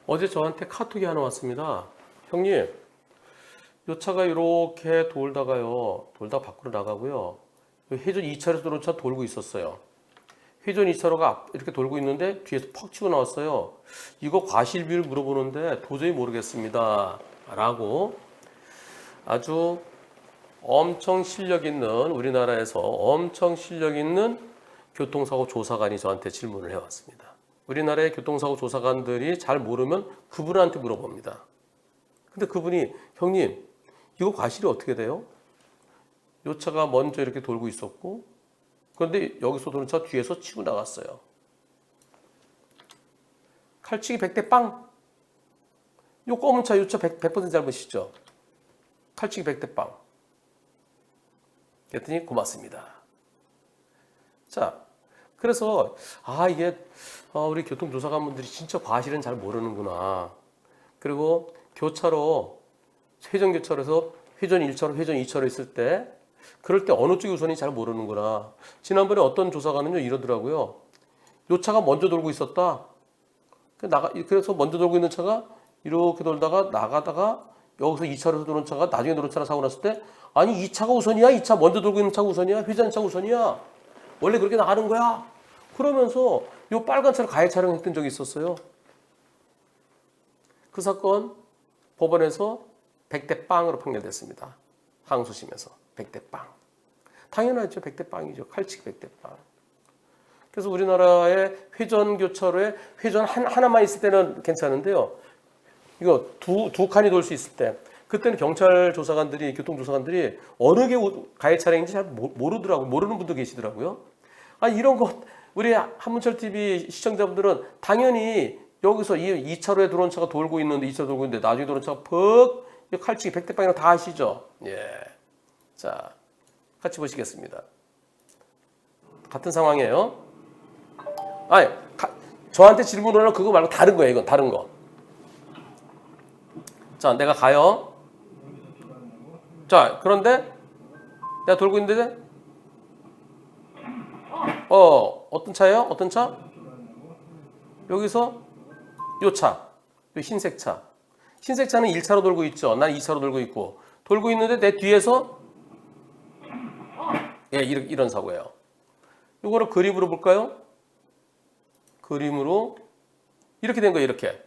어제 저한테 카톡이 하나 왔습니다. 형님, 요 차가 이렇게 돌다 밖으로 나가고요. 회전 2차로에서 들어온 차 돌고 있었어요. 회전 2차로가 이렇게 돌고 있는데 뒤에서 퍽 치고 나왔어요. 이거 과실비를 물어보는데 도저히 모르겠습니다. 라고 아주 엄청 실력 있는, 우리나라에서 엄청 실력 있는 교통사고 조사관이 저한테 질문을 해왔습니다. 우리나라의 교통사고 조사관들이 잘 모르면 그분한테 물어봅니다. 근데 그분이, 형님, 이거 과실이 어떻게 돼요? 요 차가 먼저 이렇게 돌고 있었고, 그런데 여기서 도는 차 뒤에서 치고 나갔어요. 칼치기 100대 빵. 요 검은 차, 요 차 100% 잘못이죠. 칼치기 100대 빵. 그랬더니 고맙습니다. 자, 그래서 이게 우리 교통조사관분들이 진짜 과실은 잘 모르는구나. 그리고 교차로, 회전교차로에서 회전 1차로, 회전 2차로 있을 때 그럴 때 어느 쪽이 우선인지 잘 모르는구나. 지난번에 어떤 조사관은요 이러더라고요. 요 차가 먼저 돌고 있었다. 그래서 먼저 돌고 있는 차가 이렇게 돌다가 나가다가 여기서 2차로에서 도는 차가 나중에 도는 차랑 사고 났을 때, 아니 이 차가 우선이야? 이 차 먼저 돌고 있는 차가 우선이야? 회전차 우선이야? 원래 그렇게 나가는 거야? 그러면서 요 빨간 차를 가해 촬영했던 적이 있었어요. 그 사건 법원에서 100대 빵으로 판결됐습니다. 항소심에서 100대 빵. 당연하죠. 100대 빵이죠. 칼치기 100대 빵. 그래서 우리나라의 회전교차로에 회전 하나만 있을 때는 괜찮은데요. 이거 두 칸이 돌 수 있을 때, 그때는 경찰 조사관들이, 교통조사관들이 어느 게 가해 차량인지 잘 모르더라고요. 모르는 분도 계시더라고요. 이런 것, 우리 한문철 TV 시청자분들은 당연히 여기서 2차로에 들어온 차가 돌고 있는데, 2차로 돌고 있는데, 나중에 들어온 차가 칼치기 100대 빵이라고 다 아시죠? 예. 자, 같이 보시겠습니다. 같은 상황이에요. 저한테 질문을 그거 말고 다른 거예요. 이건 다른 거. 자, 내가 가요. 자, 그런데 내가 돌고 있는데 어떤 차예요? 어떤 차? 여기서 요 차, 요 흰색 차. 흰색 차는 1차로 돌고 있죠. 난 2차로 돌고 있고, 돌고 있는데 내 뒤에서 이런 사고예요. 이거를 그림으로 볼까요? 그림으로 이렇게 된 거예요. 이렇게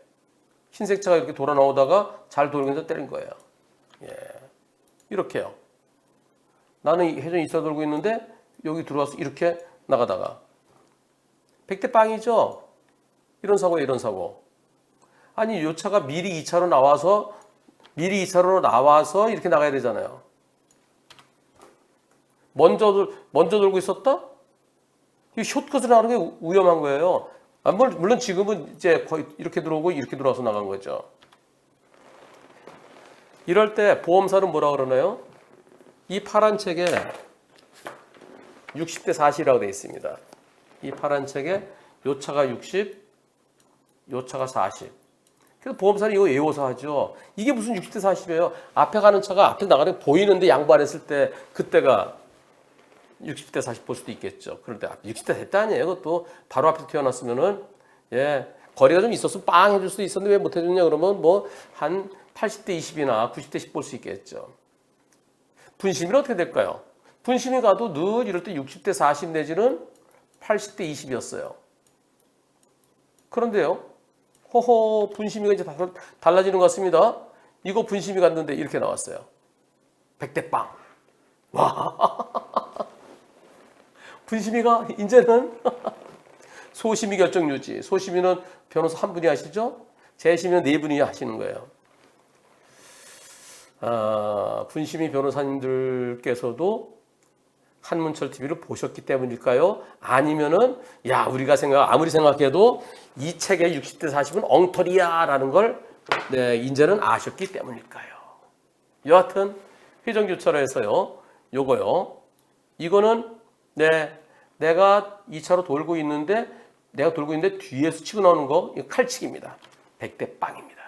흰색 차가 이렇게 돌아 나오다가 잘 돌면서 때린 거예요. 이렇게요. 나는 회전 2차 돌고 있는데 여기 들어와서 이렇게 나가다가 100대 빵이죠. 이런 사고예요. 이런 사고. 이 차가 미리 2차로 나와서 이렇게 나가야 되잖아요. 먼저 돌고 있었다? 이 숏컷으로 나가는 게 위험한 거예요. 물론 지금은 이제 거의 이렇게 들어오고 이렇게 들어와서 나간 거죠. 이럴 때 보험사는 뭐라 그러나요? 이 파란 책에 60대 40이라고 되어 있습니다. 이 파란 책에 요 차가 60, 요 차가 40. 그래서 보험사는 이거 외워서 하죠. 이게 무슨 60대 40이에요? 앞에 가는 차가 앞에 나가는 게 보이는데 양보 안 했을 때 그때가 60대 40 볼 수도 있겠죠. 그런데 60대 됐다 아니에요. 그것도 바로 앞에서 태어났으면은 거리가 좀 있었으면 빵 해줄 수도 있었는데 왜 못 해줬냐 그러면 한 80대 20이나 90대 10 볼 수 있겠죠. 분심이 어떻게 될까요? 분심이 가도 늘 이럴 때 60대 40 내지는 80대 20이었어요. 그런데요. 분심이가 이제 달라지는 것 같습니다. 이거 분심이 갔는데 이렇게 나왔어요. 100대 빵. 와. 분심이가 이제는 소심이 결정 유지. 소심이는 변호사 한 분이 하시죠. 재심이는 네 분이 하시는 거예요. 분심이 변호사님들께서도 한문철 TV를 보셨기 때문일까요? 아니면은 우리가 아무리 생각해도 이 책의 60대 40은 엉터리야라는 걸 이제는 아셨기 때문일까요? 여하튼 회전교차로에서요. 이거는 내가 2차로 돌고 있는데 뒤에서 치고 나오는 거, 이거 칼치기입니다. 100대 빵입니다.